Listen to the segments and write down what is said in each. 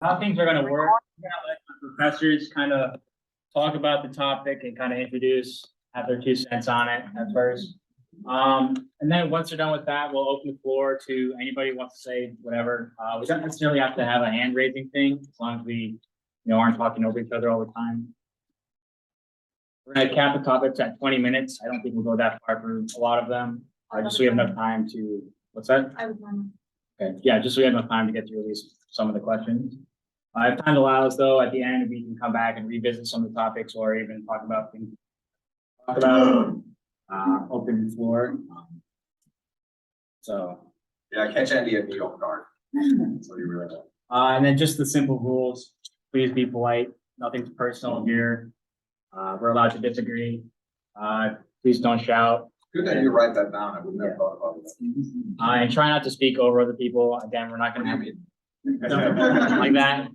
how things are gonna work, we're gonna let the professors kind of talk about the topic and kind of introduce, have their 2 cents on it at first. And then once they're done with that, we'll open the floor to anybody who wants to say whatever. We don't necessarily have to have a hand raising thing, as long as we, aren't talking over each other all the time. We're gonna cap the topics at 20 minutes. I don't think we'll go that far for a lot of them. Just so we have enough time to, what's that? I would want Okay, yeah, just so we have enough time to get through at least some of the questions. If time allows, though, at the end, we can come back and revisit some of the topics or even talk about things. Open floor. So. Yeah, catch Andy at New York guard. So you really don't. And then just the simple rules, please be polite, nothing's personal here. We're allowed to disagree. Please don't shout. Good that you write that down. I wouldn't have thought about it. And try not to speak over other people. Again, we're not gonna have mean? like that.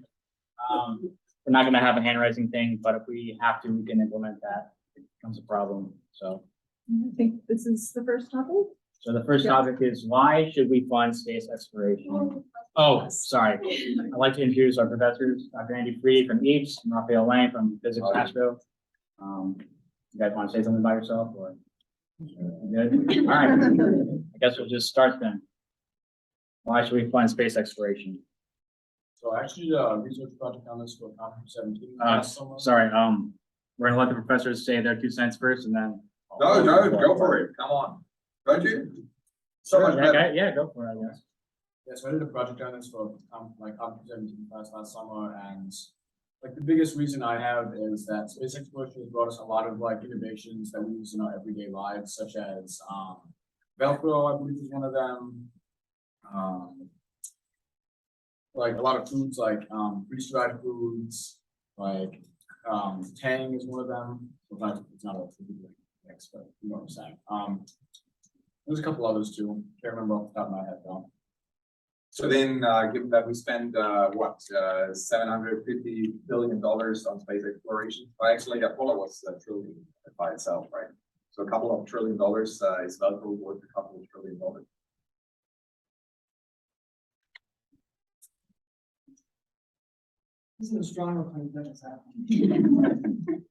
We're not gonna have a hand raising thing, but if we have to, we can implement that. It becomes a problem, so. I think this is the first topic. So the first topic is why should we fund space exploration? Oh, sorry. I'd like to introduce our professors, Dr. Andy Freed from EAPS and Rafael Lang from Phys&Astro. You guys want to say something about yourself or? Good? All right. I guess we'll just start then. Why should we fund space exploration? So I actually did a research project on this for conference 17. Sorry, we're gonna let the professors say their 2 cents first and then. No, go for it. Come on. Don't you? So much better. Okay, yeah, go for it, I guess. Yeah, so I did a project on this for my conference 17 class last summer, and like the biggest reason I have is that space exploration has brought us a lot of like innovations that we use in our everyday lives, such as Velcro, I believe is one of them. Like a lot of foods like freeze-dried foods, like Tang is one of them. Sometimes it's not a mix, but you know what I'm saying. There's a couple others too. Can't remember off the top of my head though. So then, given that we spend $750 billion on space exploration, well, actually Apollo was a trillion by itself, right? So a couple of $1 trillion is Velcro worth a couple of $1 trillion. This is a stronger point that is happening.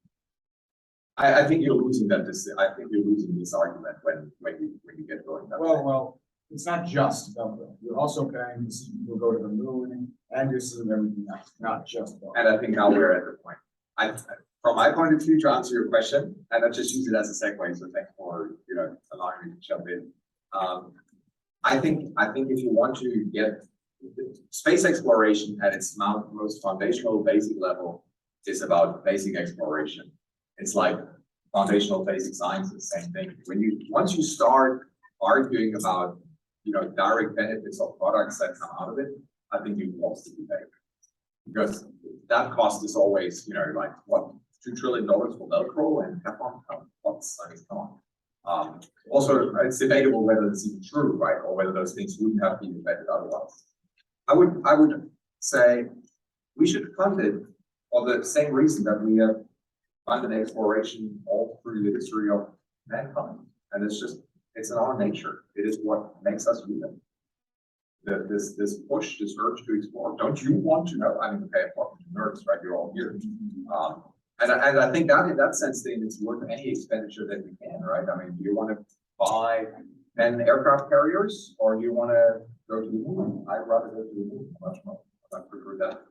I think you're losing that. I think you're losing this argument when you get going that way. Well, it's not just Velcro. You're also paying this will go to the moon and this is everything else, not just Velcro. And I think now we're at the point. From my point of view, to answer your question, and I just use it as a segue, so thanks for allowing me to jump in. I think if you want to get space exploration at its most foundational basic level is about basic exploration. It's like foundational basic science, the same thing. Once you start arguing about direct benefits of products that come out of it, I think you've lost the debate. Because that cost is always, like what, $2 trillion for Velcro and Teflon? Come on. Also, it's debatable whether it's even true, right? Or whether those things wouldn't have been invented otherwise. I would say we should fund it for the same reason that we have funded exploration all through the history of mankind. And it's in our nature. It is what makes us human. This push, this urge to explore. Don't you want to know? I mean, okay, I'm talking to nerds, right? You're all here. And I think that in that sense, then it's worth any expenditure that we can, right? I mean, do you want to buy 10 aircraft carriers or do you want to go to the moon? I'd rather go to the moon much more. I prefer that.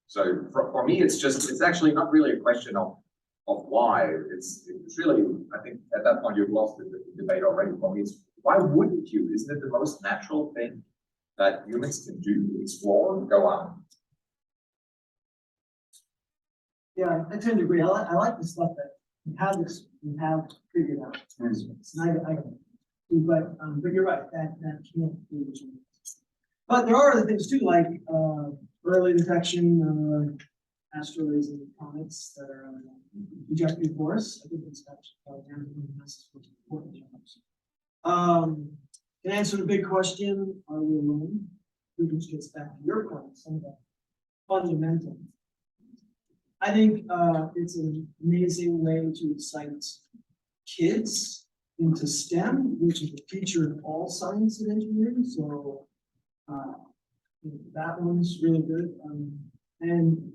So for me, it's actually not really a question of why. It's really, I think at that point you've lost the debate already. For me, it's why wouldn't you? Isn't it the most natural thing that humans can do? Explore, go out. Yeah, I tend to agree. I like the stuff that we have figured out. But you're right, that can't be. But there are other things too, like early detection of asteroids and comets that are ejecting for us. I think that's what's important jobs. To answer the big question, are we alone? Which gets back to your point, some of the fundamental. I think it's an amazing way to excite kids into STEM, which is a feature of all science and engineering. So That one's really good. And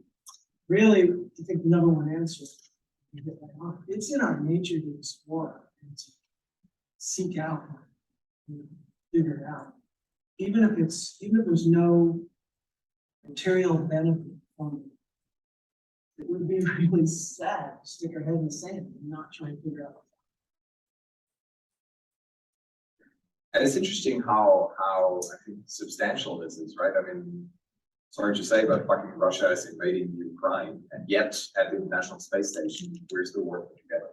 really, I think the number one answer, it's in our nature to explore and to seek out, figure it out. Even if there's no material benefit from it, it would be really sad to stick our head in the sand and not try and figure out. And it's interesting how I think substantial this is, right? I mean, sorry to say, but fucking Russia is invading Ukraine, and yet at the International Space Station, we're still working together.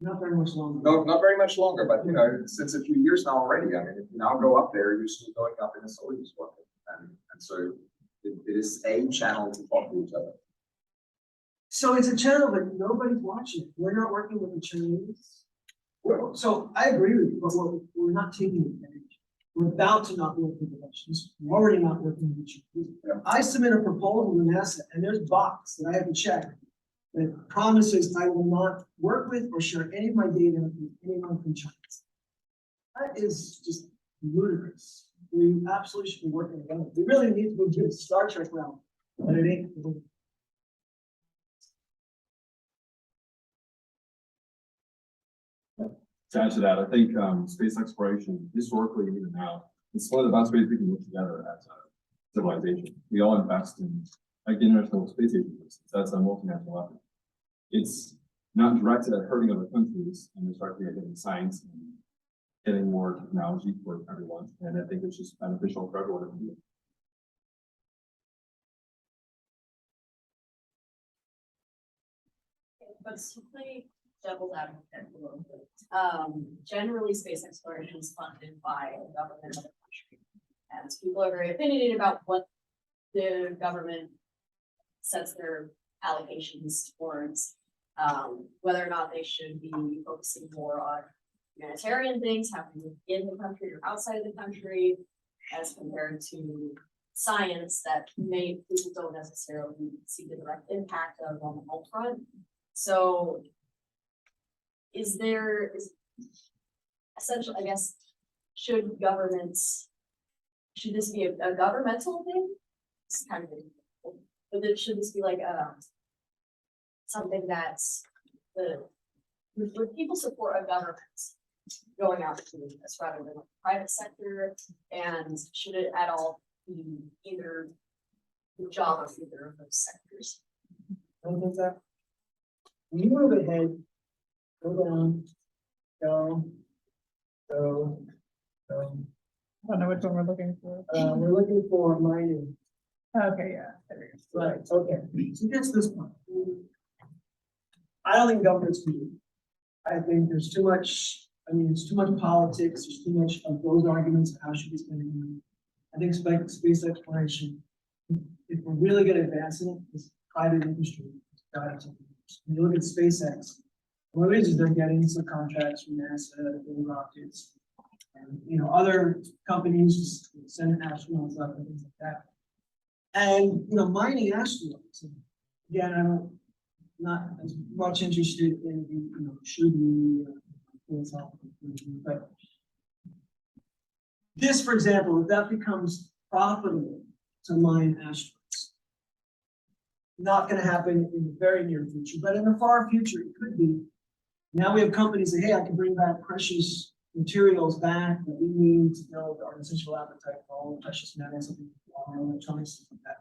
Not very much longer. No, not very much longer, but you know, since a few years now already. I mean, if you now go up there, you're still going up in a Soyuz rocket, and so it is a channel to talk to each other. So it's a channel, but nobody's watching. We're not working with the Chinese. So I agree with you, but we're not taking advantage. We're about to not work with the Russians. We're already not working with the Chinese. Yeah. I submit a proposal to NASA, and there's a box that I have to check that promises I will not work with or share any of my data with anyone from China. That is just ludicrous. We absolutely should be working together. We really need to go to the Star Trek realm, but it ain't. To add to that, I think space exploration, historically and even now, it's one of the best ways we can work together as a civilization. We all invest in like the International Space Agency. That's a multinational effort. It's not directed at hurting other countries, and it's directly at getting science and getting more technology for everyone. And I think it's just beneficial for everyone to do. But to play devil's advocate a little bit, generally space exploration is funded by a government of the country. And people are very opinionated about what the government sets their allocations towards, whether or not they should be focusing more on humanitarian things happening in the country or outside of the country, as compared to science that people don't necessarily see the direct impact of on the home front. So is essentially, I guess, should this be a governmental thing? It's kind of, but should this be like something that's would people support a government going out to do this rather than the private sector? And should it at all be either the job of either of those sectors? When you move ahead, go down, go. I don't know which one we're looking for. We're looking for mining. Okay, yeah, there we go. Right, okay. So that's this one. I don't think governments can do it. I think there's too much, it's too much politics, there's too much of those arguments of how should we spend money. I think space exploration, if we're really gonna advance it, it's private industry. When you look at SpaceX, one of the reasons they're getting some contracts from NASA, and rockets, and other companies just send astronauts up and things like that. And mining asteroids. Again, I'm not as much interested in the should we philosophical conclusion, but this, for example, if that becomes profitable to mine asteroids, not going to happen in the very near future, but in the far future, it could be. Now we have companies that, hey, I can bring back precious materials back that we need to build our essential appetite for all precious metals, electronics, stuff like that.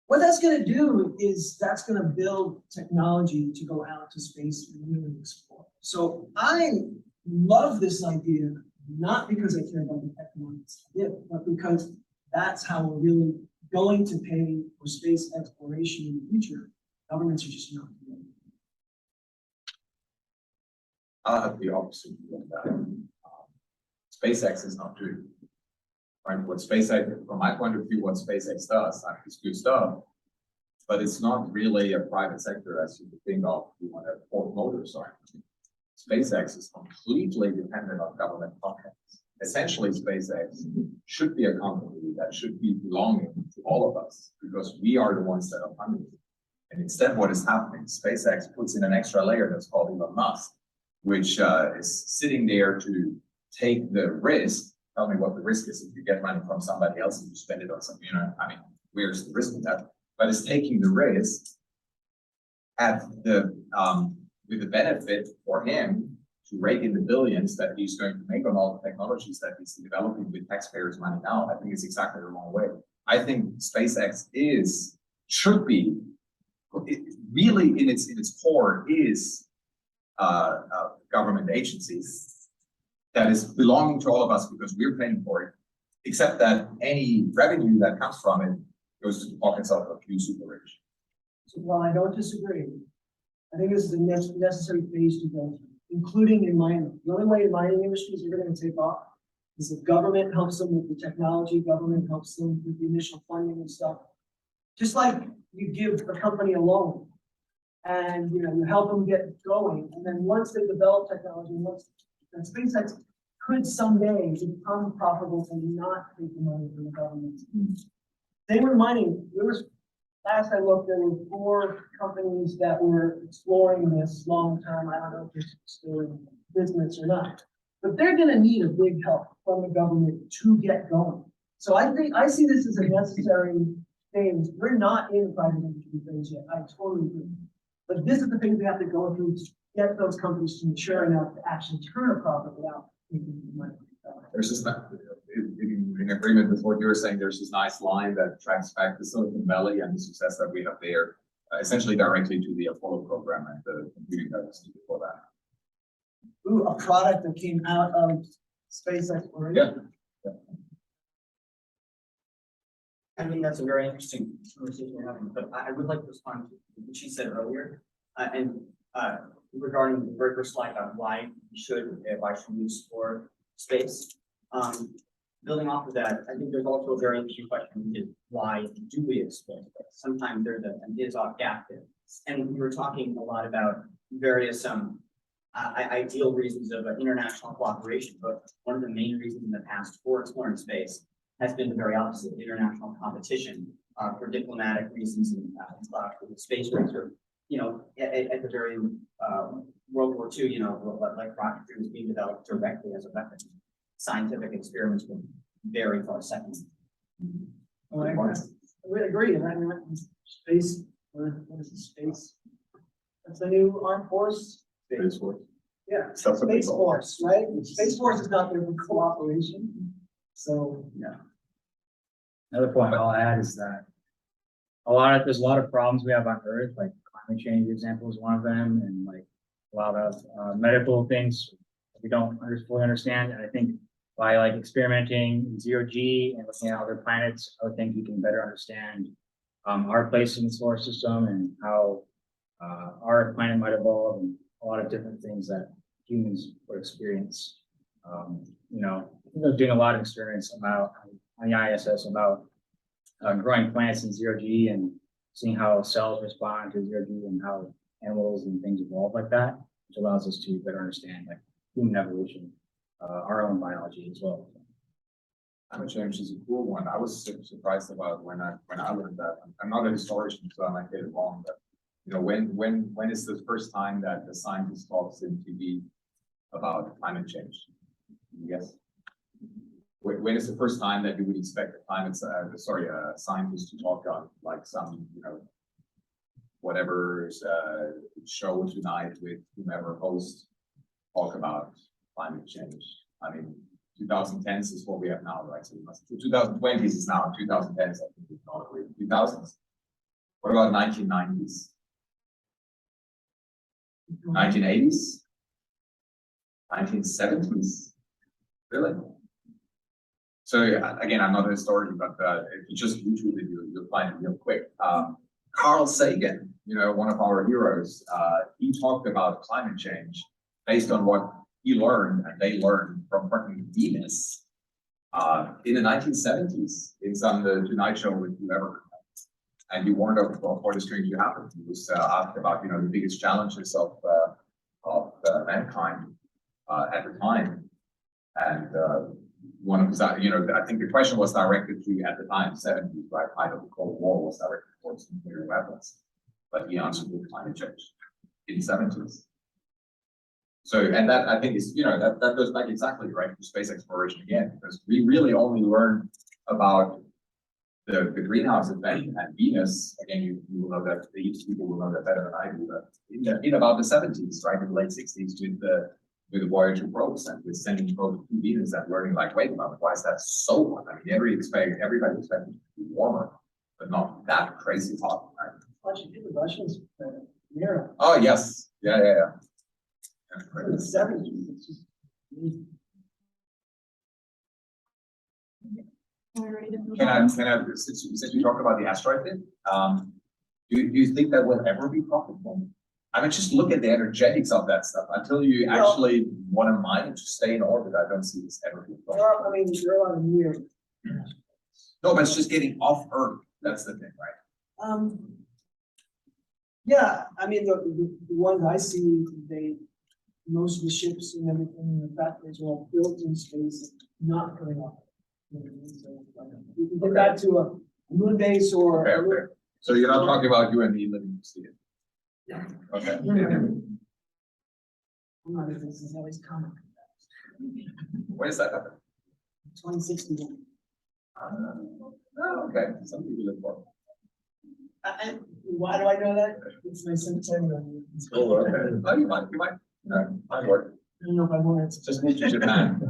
What that's going to do is that's going to build technology to go out to space and really explore. So I love this idea, not because I care about the economics of it, but because that's how we're really going to pay for space exploration in the future. Governments are just not doing it. I'll have the opposite view of that. SpaceX is not doing, right? What SpaceX, from my point of view, what SpaceX does, is good stuff, but it's not really a private sector as you would think of, Ford Motors or anything. SpaceX is completely dependent on government contracts. Essentially, SpaceX should be a company that should be belonging to all of us because we are the ones that are funding it. And instead, what is happening? SpaceX puts in an extra layer that's called Elon Musk, which is sitting there to take the risk tell me what the risk is if you get money from somebody else and you spend it on something, you know, I mean, where's the risk in that? But it's taking the risk at the, with the benefit for him to rake in the billions that he's going to make on all the technologies that he's developing with taxpayers' money now. I think it's exactly the wrong way. I think SpaceX should be, really in its core is a government agency that is belonging to all of us because we're paying for it, except that any revenue that comes from it goes to the pockets of a few super rich. So while I don't disagree, I think this is a necessary phase to go through, including in mining. The only way the mining industry is ever going to take off is if government helps them with the technology, government helps them with the initial funding and stuff. Just like you give a company a loan and you help them get going, and then once they develop technology, and SpaceX could someday become profitable and not take the money from the government. They were mining. Last I looked, there were 4 companies that were exploring this long term. I don't know if it's still in business or not, but they're going to need a big help from the government to get going. So I see this as a necessary thing. We're not in the private industry phase yet. I totally agree. But this is the thing we have to go through to get those companies to mature enough to actually turn a profit without making money. There's just in agreement with what you were saying, there's this nice line that tracks back to Silicon Valley and the success that we have there, essentially directly to the Apollo program and the computing that was before that. Ooh, a product that came out of space exploration. Yeah. I think that's a very interesting conversation we're having, but I would like to respond to what she said earlier, regarding the very first slide about why we explore space. Building off of that, I think there's also a very interesting question, which is why do we explore space? Sometimes there's an is-off gap there. And we were talking a lot about various ideal reasons of international cooperation, but one of the main reasons in the past for exploring space has been the very opposite, international competition for diplomatic reasons and the space race, or at the very World War II, like rocketry was being developed directly as a weapon. Scientific experiments were very far second. Oh, I would agree. And I mean, space, what is it, space? That's the new armed force. Space Force. Yeah, Self-control. Space Force, right? Space Force is not there for cooperation. So, yeah. Another point I'll add is that there's a lot of problems we have on Earth, like climate change example is one of them, and like a lot of medical things we don't fully understand. And I think by like experimenting in zero-G and looking at other planets, I would think we can better understand our place in the solar system and how our planet might evolve, and a lot of different things that humans would experience. Doing a lot of experiments about on the ISS about growing plants in zero-G and seeing how cells respond to zero-G and how animals and things evolve like that, which allows us to better understand like human evolution, our own biology as well. Climate change is a cool one. I was surprised about when I learned that. I'm not a historian, so I might get it wrong, but when is the first time that the scientist talks in TV about climate change? Yes. When is the first time that you would expect a scientist to talk on like some, whatever show tonight with whomever host talk about climate change? I mean, 2010s is what we have now, right? So 2020s is now, 2010s I think it's not really 2000s. What about 1990s? 1980s? 1970s? Really? So again, I'm not a historian, but if you just YouTube it, you'll find it real quick. Carl Sagan, one of our heroes, he talked about climate change based on what he learned and they learned from fucking Venus in the 1970s in the Tonight Show with whoever. And he warned of what is going to happen. He was asked about the biggest challenges of mankind at the time, and one of his, I think the question was directed to, at the time, 70s, right? Height of the Cold War was directed towards nuclear weapons, but he answered with climate change in the 70s. So, and that I think is, that goes back exactly right to space exploration again, because we really only learn about the greenhouse effect and Venus. Again, you will know that, the people will know that better than I do, but in about the 70s, right, in the late 60s with the Voyager probes and with sending probes to Venus and learning like, wait a moment, why is that so hot? I mean, everybody expected it to be warmer, but not that crazy hot, right? Actually, did the Russians, mirror, Oh, yes, yeah. in the seventies, it's just. Can I, since you talked about the asteroid thing, do you think that will ever be profitable? I mean, just look at the energetics of that stuff. Until you actually want to mine it to stay in orbit, I don't see this ever being profitable. Well, I mean, there are a lot of years. No, but it's just getting off Earth. That's the thing, right? Yeah, I mean, the ones I see, most of the ships and everything, in the factories are all built in space, not coming off. You know what I mean? So, you can get that to a moon base or. Okay. So you're not talking about you and me living to see it? Yeah. Okay. I'm not even, this is always common. When does that happen? 2061. Oh, okay. Some people live for. Why do I know that? It's my centennial. Oh, okay. Oh, you might. I work. I don't know if I want to. Just move to Japan.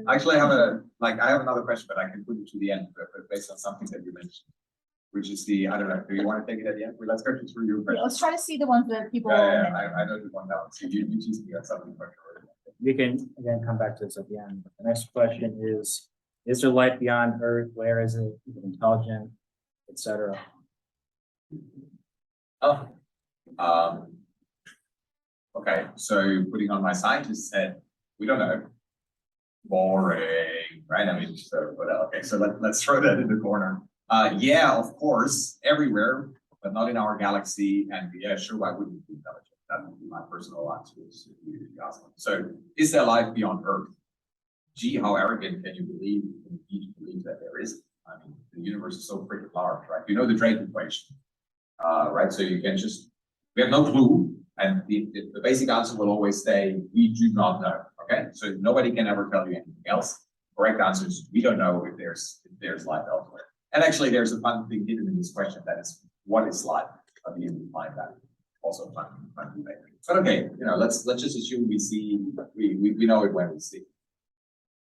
Actually, I have another question, but I can put it to the end, but based on something that you mentioned, which is I don't know, do you want to take it at the end? Well, let's go through your Yeah, question. let's try to see the ones that people. Yeah, I know the one now. So you tease me on something. We can again come back to this at the end. But the next question is there life beyond Earth? Where is it? Is it intelligent, etc.? Oh, okay. So putting on my scientist head, we don't know. Boring, right? I mean, so but okay. So let's throw that in the corner. Yeah, of course, everywhere, but not in our galaxy. And yeah, sure, why wouldn't it be intelligent? That would be my personal answer. So, is there life beyond Earth? Gee, how arrogant can you believe that there is? I mean, the universe is so freaking large, right? You know the Drake equation, right? So you can we have no clue, and the basic answer will always stay, we do not know. Okay, so nobody can ever tell you anything else. Correct answer is we don't know if there's life elsewhere. And actually, there's a fun thing hidden in this question, that is, what is life? How do you define that? Also fun debate. But okay, let's just assume we know it when we see it.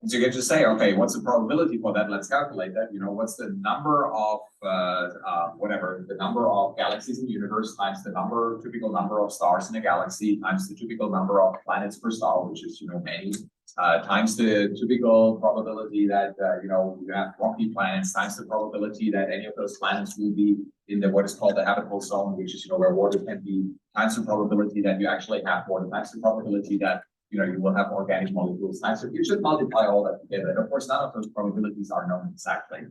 And so you get to say, okay, what's the probability for that? Let's calculate that. What's the number of the number of galaxies in the universe times the typical number of stars in a galaxy times the typical number of planets per star, which is many, times the typical probability that you have rocky planets, times the probability that any of those planets will be in what is called the habitable zone, which is where water can be, times the probability that you actually have water, times the probability that you will have organic molecules. So you should multiply all that together. And of course, none of those probabilities are known exactly.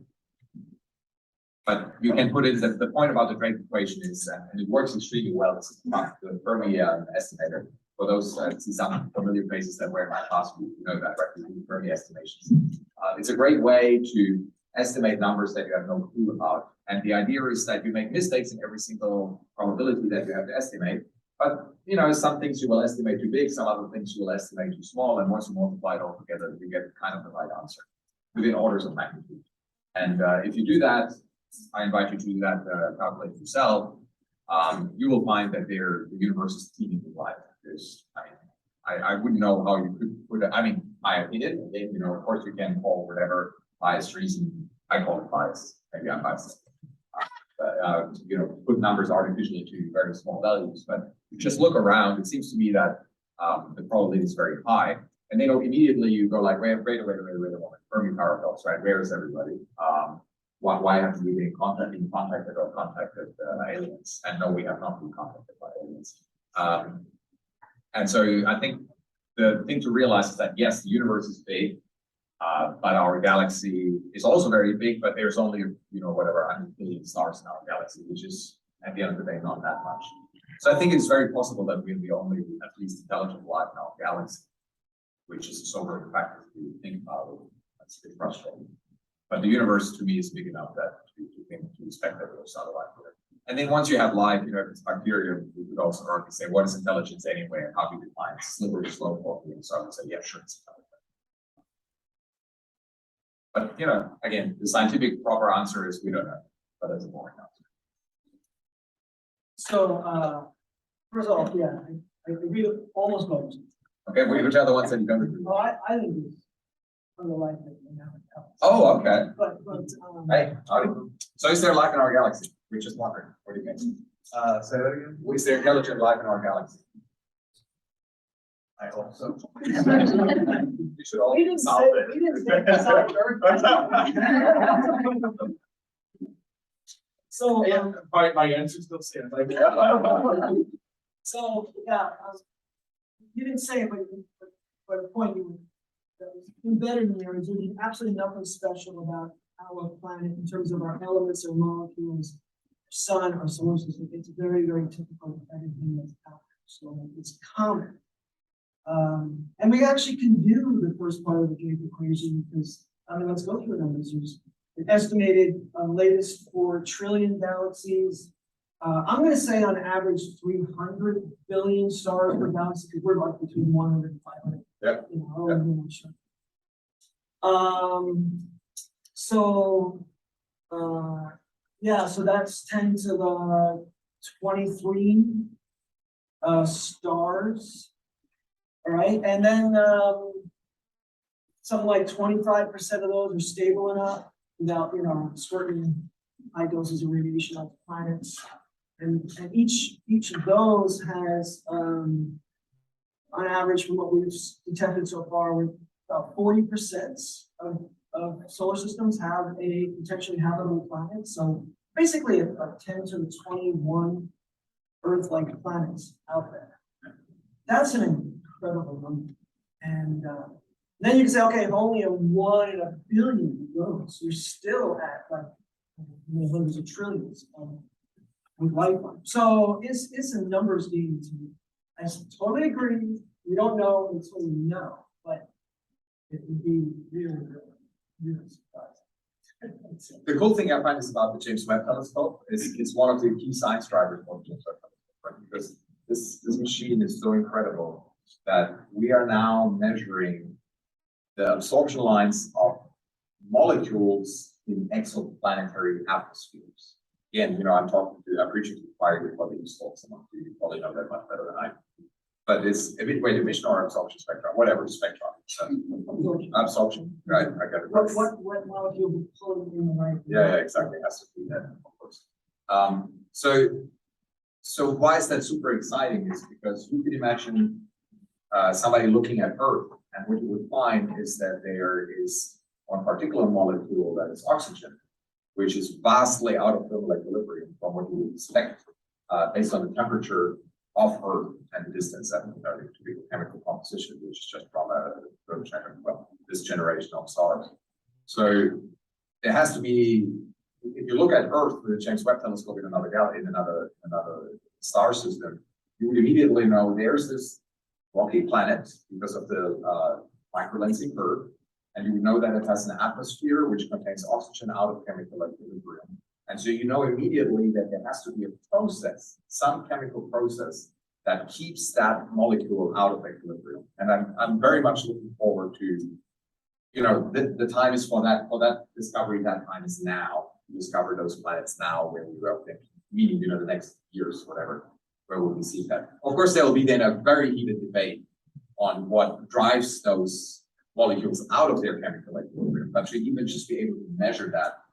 But you can put it, the point about the Drake equation is, and it works extremely well, it's the Fermi estimator. For those, see some familiar faces that were in my class, you know that, right? The Fermi estimations. It's a great way to estimate numbers that you have no clue about. And the idea is that you make mistakes in every single probability that you have to estimate. But some things you will estimate too big, some other things you will estimate too small, and once you multiply it all together, you get kind of the right answer within orders of magnitude. And if you do that, I invite you to do that, calculate yourself. You will find that the universe is teeming with life. I wouldn't know how you could put it. I mean, my opinion, of course, you can call whatever biased reason. I call it bias. Maybe I'm biased. Put numbers artificially to very small values, but just look around. It seems to me that the probability is very high, and then immediately you go like, wait a moment, Fermi paradox, right? Where is everybody? Why haven't we been contacted or contacted aliens? And no, we have not been contacted by aliens. And so I think the thing to realize is that yes, the universe is big. But our galaxy is also very big, but there's only, 100 billion stars in our galaxy, which is, at the end of the day, not that much. So I think it's very possible that we're the only, at least, intelligent life in our galaxy, which is a sobering factor to think about it. That's a bit frustrating. But the universe, to me, is big enough that to expect that there's other life there. And then once you have life, you know, if it's bacteria, we could also say, what is intelligence anyway, and how do you define slippery slope for you? So I would say, yeah, sure, it's intelligent. But, you know, again, the scientific proper answer is we don't know, but that's a boring answer. So, first of all, yeah, I agree with almost both. Okay, which are the ones that you don't agree with? Well, I think it's on the life that we now have. Oh, okay. But, Hey, so is there life in our galaxy? We're just wondering. What do you think? Say that again? Is there intelligent life in our galaxy? I hope so. We should all we didn't solve say, it. we didn't say it's on Earth. So, My answer still stands. so, yeah, you didn't say it, but the point you that was embedded in there is there's absolutely nothing special about our planet in terms of our elements or molecules, sun, our solar system. It's very, very typical of everything that's out there. So it's common. And we actually can do the first part of the Drake equation because, I mean, let's go through the numbers. There's an estimated latest 4 trillion galaxies. I'm going to say on average 300 billion stars per galaxy because we're like between 100 and 500. Yeah. You know, I'm sure. Yeah, so that's 10 to the 23 stars. All right, and then something like 25% of those are stable enough without, you know, squirting high doses of radiation on the planets. And each of those has, on average, from what we've detected so far, about 40% of solar systems have a potentially habitable planet. So basically, a 10 to the 21 Earth-like planets out there. That's an incredible number. And then you can say, okay, if only a 1 in a billion of those, you're still at like hundreds of trillions with life on. So it's a numbers game to me. I totally agree. We don't know until we know, but it would be really, really surprising. The cool thing I find is about the James Webb Telescope is it's one of the key science drivers for the James Webb Telescope, right? Because this machine is so incredible that we are now measuring the absorption lines of molecules in exoplanetary atmospheres. Again, you know, I'm preaching to the choir with what they installed. Some of you probably know that much better than I do. But it's a mid-way emission or absorption spectrum, whatever spectrum. Absorption, right? I got it. What molecule would pull in the right? Yeah, exactly. It has to be that, of course. So why is that super exciting? Is because you can imagine somebody looking at Earth, and what you would find is that there is one particular molecule that is oxygen, which is vastly out of thermal equilibrium from what you would expect based on the temperature of Earth and the distance that to be chemical composition, which is just from this generation of stars. So there has to be, if you look at Earth with the James Webb Telescope in another galaxy, in another star system, you would immediately know there's this rocky planet because of the microlensing curve, and you would know that it has an atmosphere which contains oxygen out of chemical equilibrium. And so you know immediately that there has to be a process, some chemical process that keeps that molecule out of equilibrium. And I'm very much looking forward to, you know, the time is for that discovery. That time is now. To discover those planets now when we are meeting, you know, the next years, whatever, where will we see that? Of course, there will be then a very heated debate on what drives those molecules out of their chemical equilibrium. But to even just be able to measure that,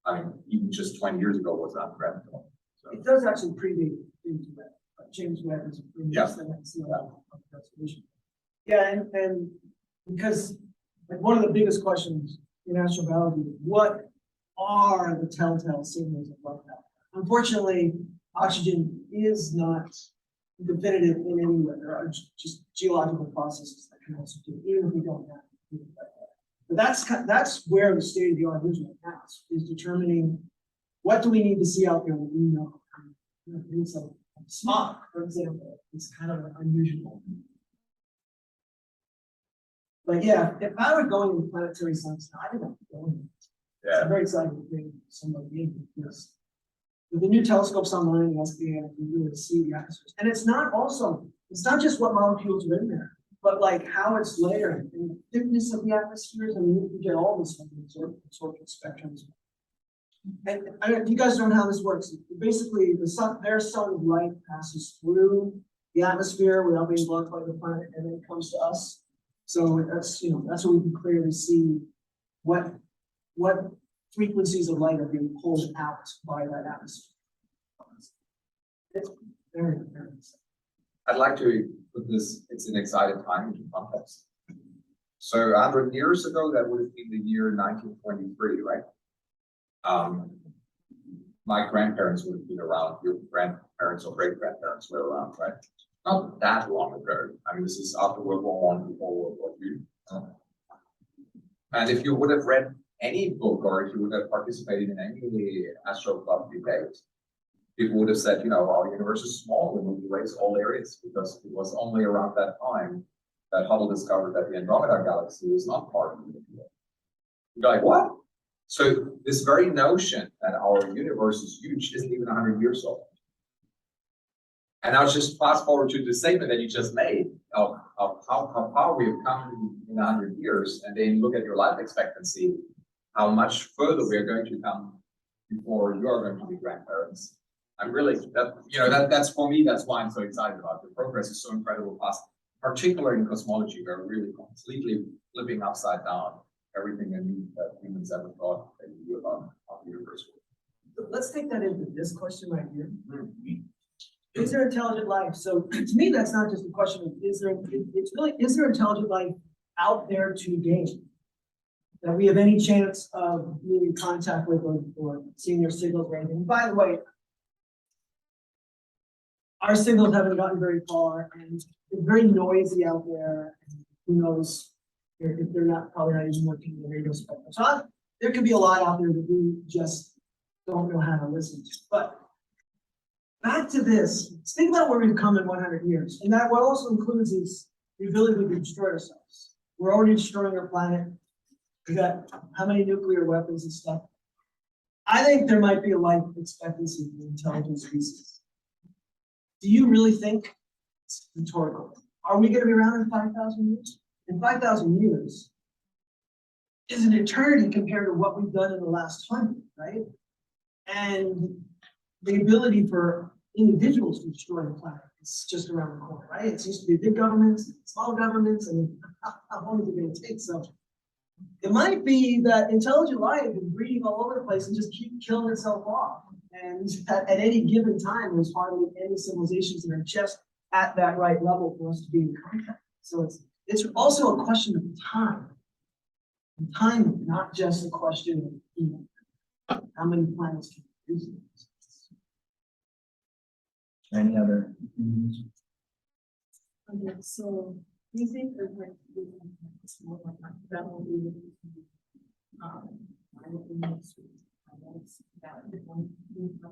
I mean, even just 20 years ago was unprecedented. So. It does actually predate James Webb. James Webb is a previous and because like one of the biggest questions in astrobiology is what are the telltale signals of life? Unfortunately, oxygen is not definitive in any way. There are just geological processes that can also do it, even if we don't have it. But that's where the state of the art is right now, is determining what do we need to see out there that we know. Things like smog, for example, is kind of unusual. But yeah, if I were going into planetary science, I would have to go in. Yeah. I'm very excited to bring somebody in because with the new telescopes online, the SBA, you can really see the atmosphere. And it's not just what molecules are in there, but like how it's layered and the thickness of the atmospheres. I mean, you can get all this from the absorption spectrums. And you guys don't know how this works. Basically, their sun light passes through the atmosphere without being blocked by the planet, and then it comes to us. So that's, that's what we can clearly see what frequencies of light are being pulled out by that atmosphere. It's very, very exciting. I'd like to put this, it's an exciting time into context. So 100 years ago, that would have been the year 1923, right? My grandparents would have been around, your grandparents or great-grandparents were around, right? Not that long ago. I mean, this is after World War I, before World War II. And if you would have read any book, or if you would have participated in any astro club debate, people would have said, our universe is small, we need to erase all areas, because it was only around that time that Hubble discovered that the Andromeda galaxy is not part of the universe. You're like, what? So this very notion that our universe is huge isn't even 100 years old. And now just fast forward to the statement that you just made of how far we have come in 100 years, and then look at your life expectancy, how much further we are going to come before you are going to be grandparents. I'm really, that's for me, that's why I'm so excited about it. The progress is so incredible fast, particularly in cosmology, we're really completely flipping upside down everything that humans ever thought they knew about the universe. Let's take that into this question right here. Is there intelligent life? So to me, that's not just a question of is there intelligent life out there to gain? That we have any chance of being in contact with or seeing their signals or anything. And by the way, our signals haven't gotten very far, and it's very noisy out there. And who knows if they're probably not even working the radio spectrum. So there could be a lot out there that we just don't know how to listen to. But back to this, let's think about where we've come in 100 years. And that what also includes is the ability to destroy ourselves. We're already destroying our planet. We got how many nuclear weapons and stuff. I think there might be a life expectancy for intelligent species. Do you really think it's rhetorical? Are we going to be around in 5,000 years? In 5,000 years is an eternity compared to what we've done in the last 100, right? And the ability for individuals to destroy the planet is just around the corner, right? It used to be big governments, small governments, and how long is it going to take? So it might be that intelligent life is breeding all over the place and just keep killing itself off. And at any given time, there's hardly any civilizations that are just at that right level for us to be in contact. So it's also a question of time. And time, not just a question of how many planets can we use. Any other opinions? Okay, so you think there's like it's more like that will be I don't know that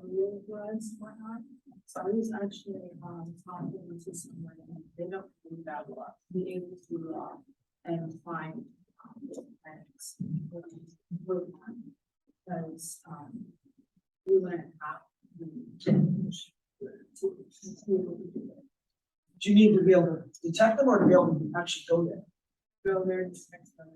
real words whatnot. So I was actually talking to someone and they don't think that a lot. Being able to and find planets because we wouldn't have the change to be able to do it. Do you need to be able to detect them or to be able to actually go there? Go there and detect them.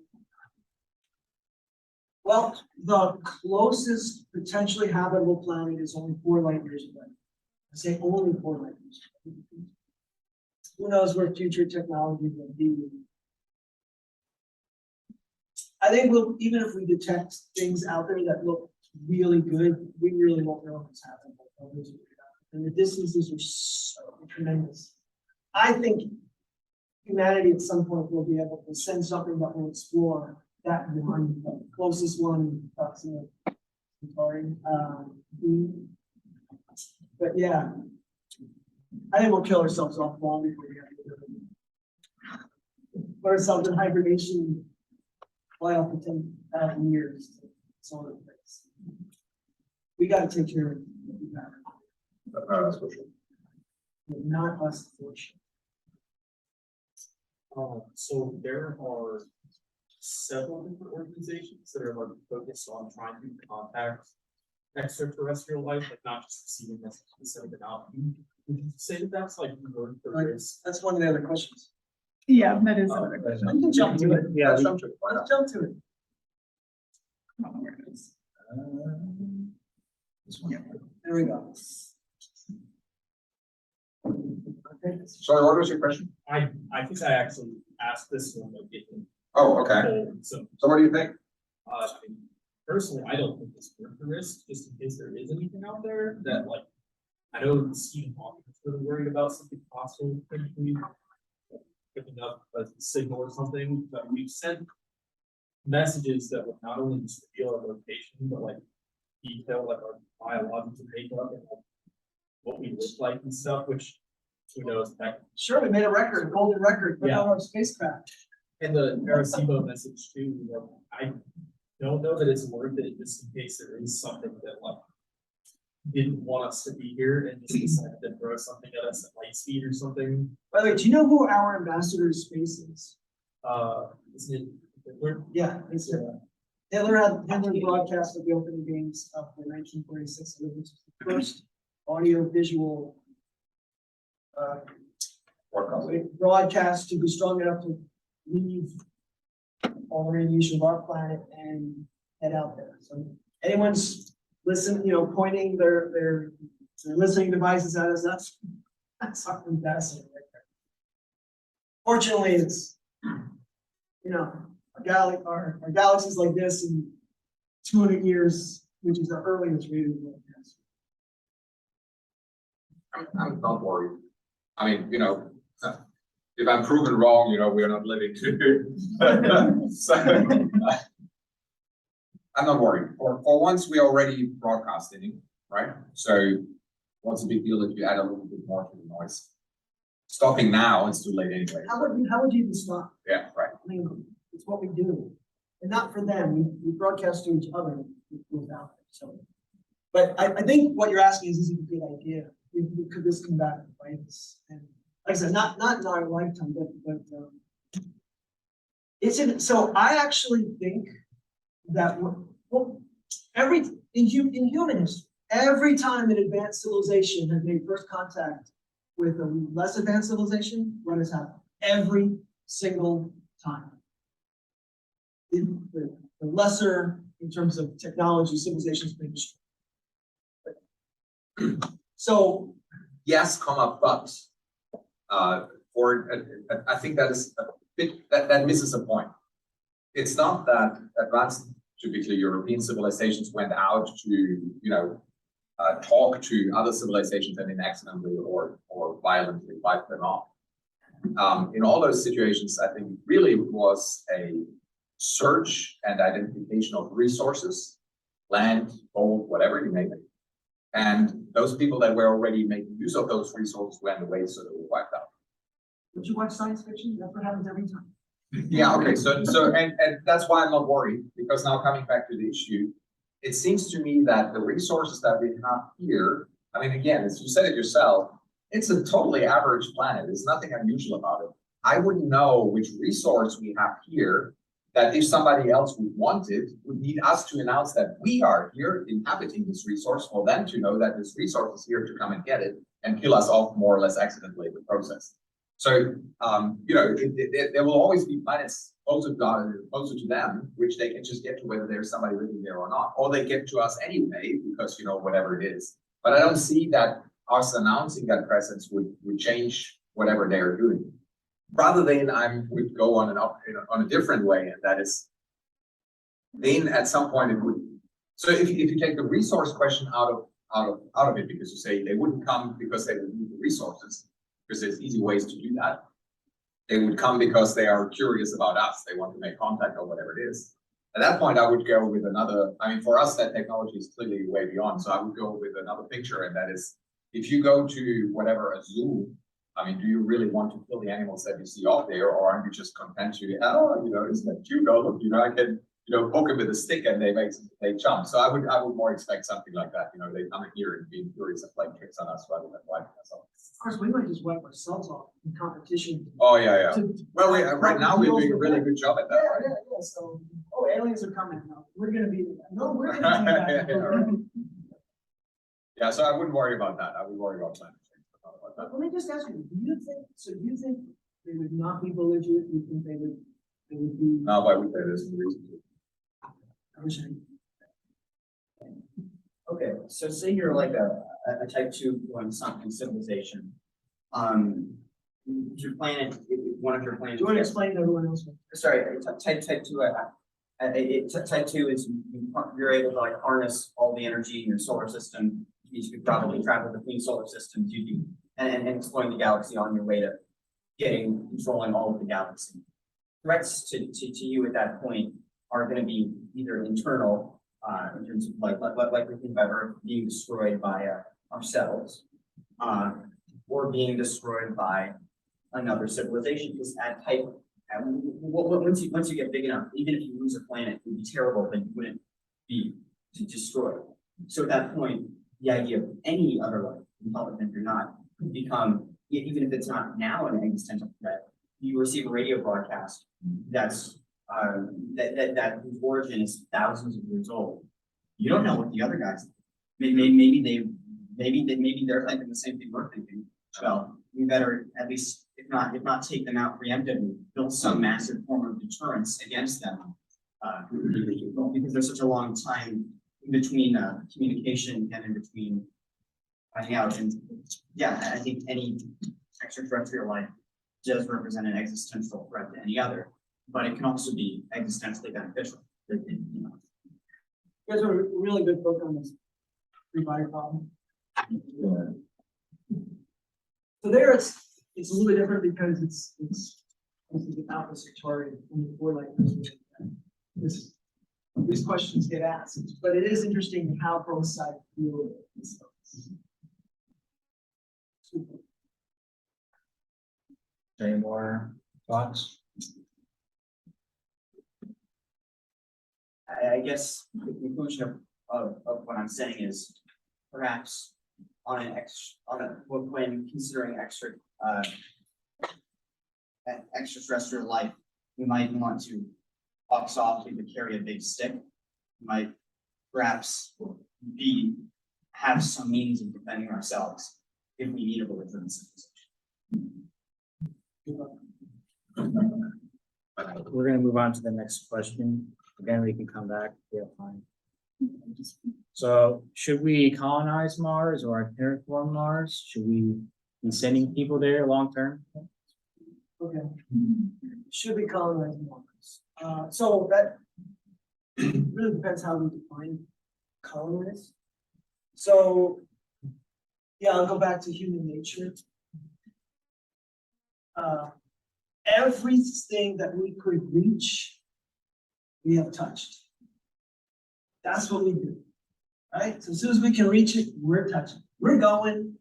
Well, the closest potentially habitable planet is only 4 light years away. I say only 4 light years away. Who knows where future technology will be? I think even if we detect things out there that look really good, we really won't know what's happening. And the distances are so tremendous. I think humanity at some point will be able to send something that will explore that one, the closest one, approximately. But yeah, I think we'll kill ourselves off long before we have to do it. Put ourselves in hibernation, fly off for 10,000 years to solar place. We got to take care of it. That's for sure. Not us, for sure. So there are several different organizations that are like focused on trying to contact extraterrestrial life, like not just receiving this specific about. Would you say that that's like word for Right. risk? That's one of the other questions. Yeah, that is. Oh, We can jump to it. Yeah, Let's jump to it. Let's jump to it. This one. There we go. Okay. Sorry, what was your question? I think I actually asked this one, like, getting Oh, okay. old, so, So what do you think? I mean, personally, I don't think it's worth the risk, just in case there is anything out there that, like, I know Stephen Hawking is really worried about something possible, potentially picking up a signal or something, but we've sent messages that would not only just reveal our location, but like detail like our biological makeup and like, what we look like and stuff, which who knows that. Sure, we made a record, a golden record, put out our spacecraft. And the Arecibo message too, like, I don't know that it's worth it just in case there is something that like didn't want us to be here and just decided to throw something at us at light speed or something. By the way, do you know who our ambassador to space is? Isn't it? We're, Yeah, it's Hitler broadcast of the opening games of the 1946 Olympics, the first audio visual broadcast to be strong enough to leave all the radiation of our planet and head out there. So anyone's listening, pointing their listening devices at us, that's our ambassador right there. Fortunately, it's our galaxy's like this in 200 years, which is the earliest radio broadcast. I'm not worried. I mean, if I'm proven wrong, we're not living to. So, I'm not worried. For once, we already broadcasting, right? So what's the big deal if you add a little bit more to the noise? Stopping now, it's too late anyway. How would you even stop? Yeah, right. I mean, it's what we do, and not for them. We broadcast to each other without it. So, but I think what you're asking is it a good idea? Could this come back, right? And like I said, not in our lifetime, but it's in. So I actually think that in human history, every time an advanced civilization has made first contact with a less advanced civilization, what has happened? Every single time. The lesser, in terms of technology, civilizations been destroyed. So Yes, but I think that is a bit that misses a point. It's not that advanced, typically European civilizations went out to talk to other civilizations and inaccidentally or violently wipe them off. In all those situations, I think really was a search and identification of resources, land, gold, whatever you name it. And those people that were already making use of those resources went away, so they were wiped out. would you watch science fiction? That's what happens every time. Yeah, okay, so and that's why I'm not worried, because now coming back to the issue, it seems to me that the resources that we have here, I mean, again, as you said it yourself, it's a totally average planet. There's nothing unusual about it. I wouldn't know which resource we have here that if somebody else would want it, would need us to announce that we are here inhabiting this resource for them to know that this resource is here to come and get it and kill us off more or less accidentally in the process. So, there will always be planets closer to them, which they can just get to whether there's somebody living there or not, or they get to us anyway, because, whatever it is. But I don't see that us announcing that presence would change whatever they're doing. Rather than I would go on a different way, and that is, then at some point it would. So if you take the resource question out of it, because you say they wouldn't come because they would need the resources, because there's easy ways to do that. They would come because they are curious about us. They want to make contact or whatever it is. At that point, I would go with another. I mean, for us, that technology is clearly way beyond. So I would go with another picture, and that is, if you go to whatever a zoo. I mean, do you really want to kill the animals that you see out there, or aren't you just content to, isn't that cute? Oh, look, I can, poke it with a stick and they jump. So I would more expect something like that. They come in here and being curious and playing tricks on us rather than wiping us off. Of course, we might just wipe ourselves off in competition. Oh yeah. Well, right now we're doing a really good job at that. Right? Yeah. So, aliens are coming. No, we're gonna be. No, we're gonna be that. Yeah, so I wouldn't worry about that. I would worry about climate change, but not about that. Let me just ask you, do you think they would not be belligerent? Do you think they would be? Now, why would they? There's no reason to. I wish I. Okay, so say you're like a type 2 going something civilization. Your planet, one of your planets. Do you want to explain to everyone else? Sorry, type 2, type 2 is you're able to like harness all the energy in your solar system. You could probably travel between solar systems, and exploring the galaxy on your way to controlling all of the galaxy. Threats to you at that point are going to be either internal, in terms of like we think about Earth being destroyed by ourselves, or being destroyed by another civilization. Because once you get big enough, even if you lose a planet, it would be terrible, but you wouldn't be destroyed. So at that point, the idea of any other life, intelligent or not, could become, even if it's not now an existential threat. You receive a radio broadcast that's whose origin is thousands of years old. You don't know what the other guys. Maybe they're thinking the same thing we're thinking. Well, we better at least, if not take them out preemptively, build some massive form of deterrence against them. Because there's such a long time in between communication and in between finding out. And yeah, I think any extraterrestrial life does represent an existential threat to any other, but it can also be existentially beneficial. You guys are a really good book on this free body problem. So there it's a little bit different because it's the oppository and the four these questions get asked, but it is interesting how both sides deal with it. Super. Any more thoughts? I guess the conclusion of what I'm saying is perhaps when considering extraterrestrial life, we might want to box off to carry a big stick. We might perhaps have some means of defending ourselves if we need a belligerent civilization. We're gonna move on to the next question. Again, we can come back. Yeah, fine. So should we colonize Mars or terraform Mars? Should we be sending people there long term? Okay. Should we colonize Mars? So that really depends how we define colonize. So yeah, I'll go back to human nature. Everything that we could reach, we have touched. That's what we do, right? So as soon as we can reach it, we're touching. We're going.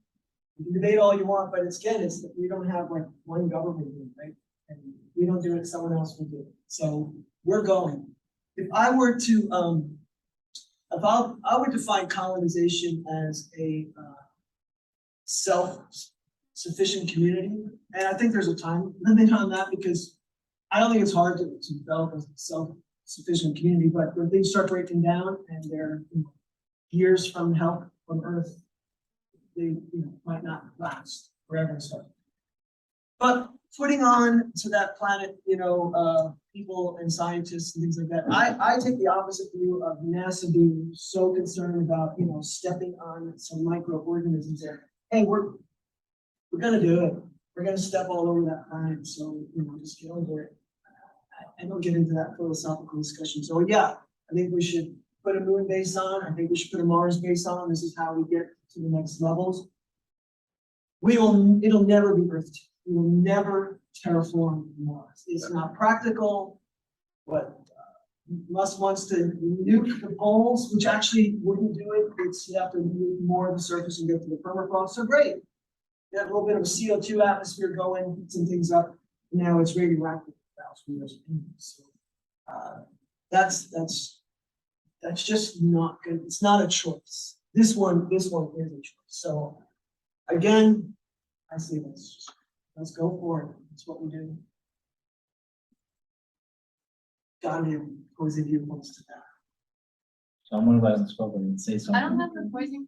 You can debate all you want, but it's that we don't have like one government here, right? And we don't do it, someone else will do it. So we're going. If I were to I would define colonization as a self-sufficient community, and I think there's a time limit on that because I don't think it's hard to develop a self-sufficient community, but when things start breaking down and they're years from help from Earth, they might not last forever and stuff. But putting on to that planet, people and scientists and things like that, I take the opposite view of NASA being so concerned about stepping on some microorganisms there. Hey, we're gonna do it. We're gonna step all over that planet, so just get over it. I don't get into that philosophical discussion. So yeah, I think we should put a moon base on. I think we should put a Mars base on. This is how we get to the next levels. It'll never be Earth 2. We will never terraform Mars. It's not practical. But Musk wants to nuke the poles, which actually wouldn't do it. You have to move more of the surface and go to the permafrost. So great. You have a little bit of a CO2 atmosphere going, heat some things up. Now it's radioactive. So that's just not good. It's not a choice. This one is a choice. So again, I say let's go for it. That's what we do. God, opposing viewpoints to that. So I'm gonna let him spoke and say something. I don't have the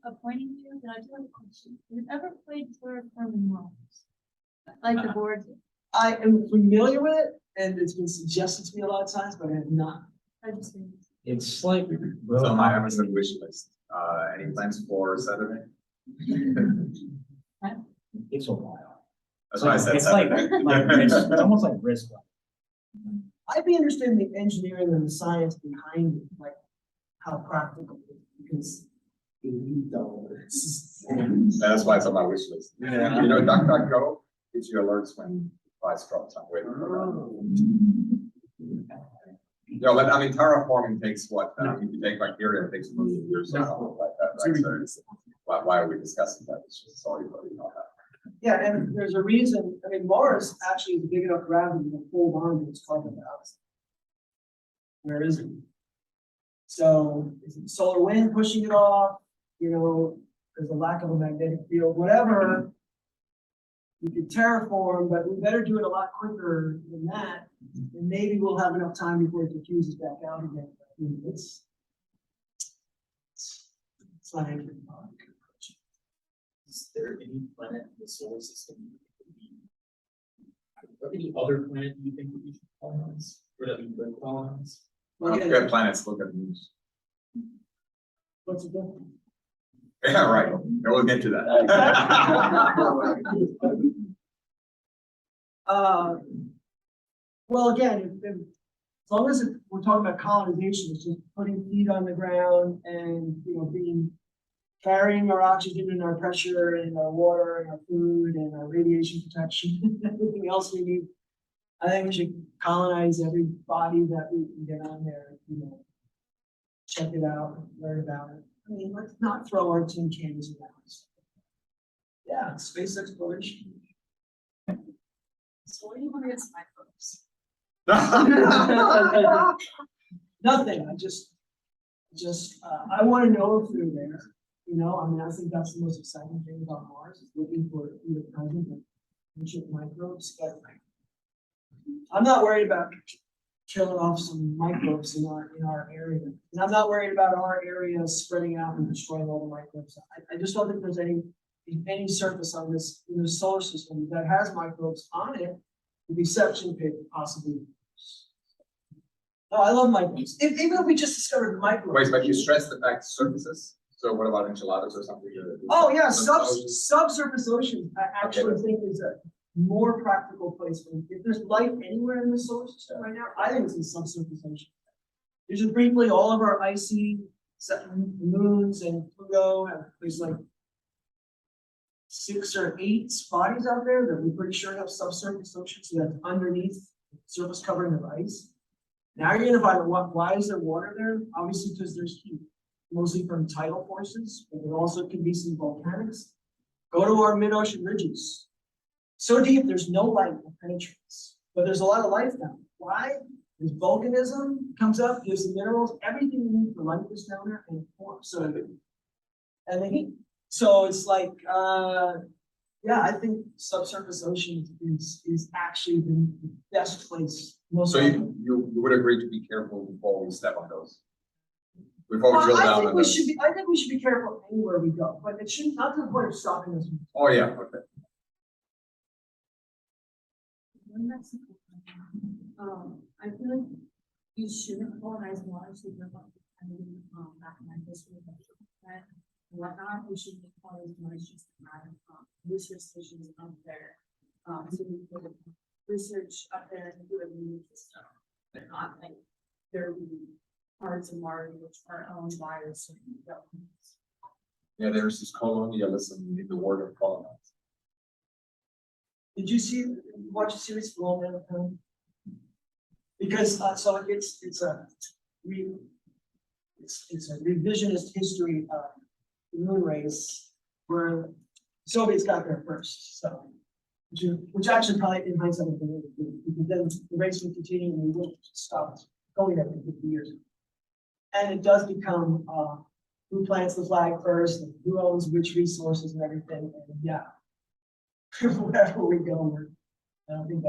appointing you, but I do have a question. Have you ever played for Herman Mars? Like the board? I am familiar with it, and it's been suggested to me a lot of times, but I have not. I just think. It's like. It's on my Amazon wish list. Any plans for Saturday? It's a while. That's why I said It's like, Saturday. it's almost like risk. I'd be interested in the engineering and the science behind it, like how practical, it is, because $80. That's why it's on my wish list. Yeah. You know, DuckDuckGo gives you alerts when price drops. I'm waiting for that. No, but I mean, terraforming takes what? If you take bacteria, it takes millions of years or something like that, right? So it's, why are we discussing that? It's just sorry, but you know that. Yeah, and there's a reason, I mean, Mars actually is big enough gravity to hold on to its carbon dioxide. Where is it? So is it solar wind pushing it off? You know, there's a lack of a magnetic field, whatever. We could terraform, but we better do it a lot quicker than that. And maybe we'll have enough time before it diffuses back out again. I mean, it's not anything. Is there any planet in the solar system? Or any other planet you think that we should colonize, or that we could colonize? Look at Look at it. planets, look at the news. What's it doing? Yeah, right. We'll get to that. Well, again, as long as we're talking about colonization, it's just putting feet on the ground and, you know, carrying our oxygen and our pressure and our water and our food and our radiation protection, everything else we need. I think we should colonize every body that we can get on there, you know, check it out, learn about it. I mean, let's not throw our tin cans around. Yeah, space exploration. So what do you want to get microbes? Nothing, I wanna know if they're there, you know, I mean, I think that's the most exciting thing about Mars, is looking for either present or ancient microbes, but I'm not worried about killing off some microbes in our area, and I'm not worried about our area spreading out and destroying all the microbes. I just don't think there's any surface on this, in the solar system that has microbes on it, with the exception of possibly. Oh, I love microbes. Even if we just discovered microbes. Wait, but you stress the fact surfaces, so what about enchiladas or something? Oh, yeah, Oceans? subsurface oceans, I actually think is a more practical place for, if there's life anywhere in the solar system right now, I think it's in subsurface ocean. Just briefly, all of our icy moons and Pluto have, there's like 6 or 8 bodies out there that we're pretty sure have subsurface oceans, so that's underneath surface covering of ice. Now you're gonna find why is there water there? Obviously, because there's heat, mostly from tidal forces, but there also can be some volcanics. Go to our mid-ocean ridges. So deep, there's no light that penetrates, but there's a lot of life down there. Why? There's volcanism, comes up, gives the minerals, everything you need for life is down there, and it forms. So, and the heat. So it's like, yeah, I think subsurface oceans is actually the best place. So you would agree to be careful before we step on those? Before we drill down on those? I think we should be careful anywhere we go, but it shouldn't, not to the point of stopping us. Oh, yeah, okay. I feel like you shouldn't colonize Mars, so you're not back in my history, but whatnot, we should colonize Mars just to have research stations up there. So we put research up there and do it stuff, but not like there will be parts of Mars which are owned by certain governments. Yeah, there's this colonialism in the word of colonize. Did you watch a series for Long Man of Time? Because so it's a revisionist history of the moon race where Soviets got there first. So which actually probably in hindsight would be really good, because then the race would continue and we wouldn't stop going there for 50 years. And it does become who plants the flag first and who owns which resources and everything. And yeah. Wherever we go, I don't think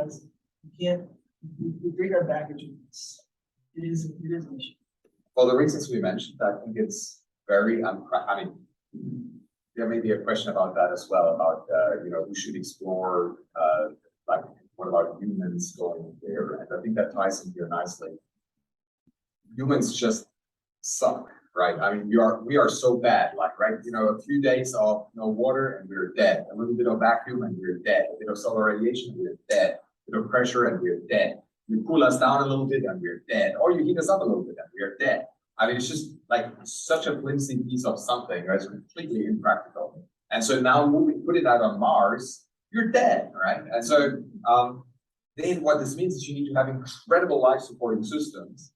we bring our baggage with us. It is an issue. For the reasons we mentioned, I think it's very, I mean, there may be a question about that as well, about, we should explore, like, what about humans going there? And I think that ties in here nicely. Humans just suck, right? I mean, we are so bad, like, right? A few days of no water and we're dead. A little bit of vacuum and we're dead. A bit of solar radiation, we're dead. A bit of pressure and we're dead. You cool us down a little bit and we're dead. Or you heat us up a little bit and we're dead. I mean, it's just like such a flimsy piece of something, right? It's completely impractical. And so now when we put it out on Mars, you're dead, right? And so then what this means is you need to have incredible life supporting systems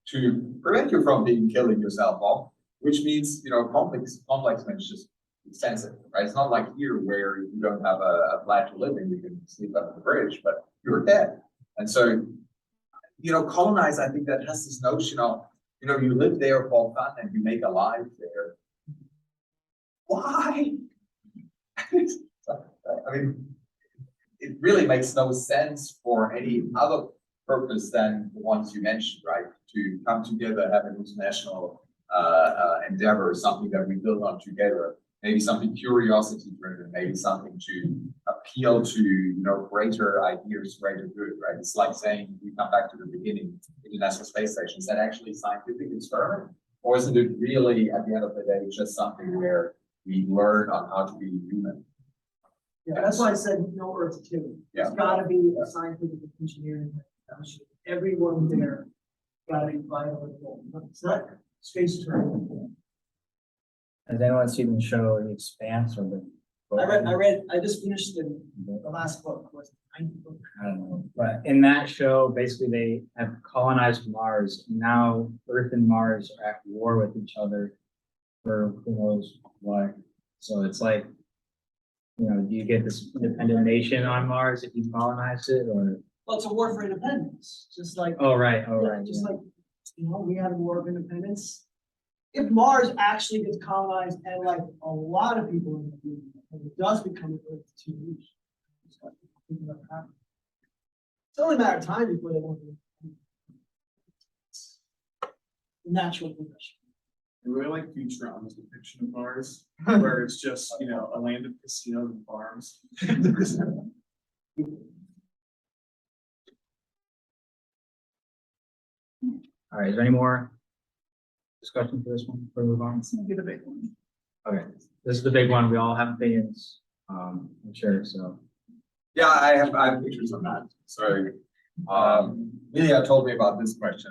to prevent you from killing yourself off, which means, complex means just extensive, right? It's not like here where you don't have a flat to live in, you can sleep under the bridge, but you're dead. And so, colonize, I think that has this notion of, you live there for fun and you make a life there. Why? I mean, it really makes no sense for any other purpose than the ones you mentioned, right? To come together, have an international endeavor, something that we build on together, maybe something curiosity driven, maybe something to appeal to, greater ideas, greater good, right? It's like saying, we come back to the beginning, International Space Station, is that actually a scientific experiment? Or isn't it really, at the end of the day, just something where we learn on how to be human? Yeah, that's why I said no Earth 2. Yeah. It's gotta be a scientific engineering. Everyone there gotta be vital. It's not space tourism. Has anyone seen the show The Expanse or the? I just finished the last book, was the 9th book. I don't know, but in that show, basically they have colonized Mars. Now Earth and Mars are at war with each other for who knows what. So it's like, do you get this independent nation on Mars if you colonize it, or? Well, it's a war for independence, just like. Oh, right, Just like, we had a war of independence. If Mars actually gets colonized and like a lot of people in the future, and it does become an Earth 2 niche, it's only a matter of time before they want to. Natural progression. I really like Futurama's depiction of Mars, where it's just, a land of casinos and farms. All right, is there any more discussion for this one, before we move on? It's gonna be the big one. Okay, this is the big one, we all have opinions, I'm sure, so. Yeah, I have pictures of that. So, Leah told me about this question.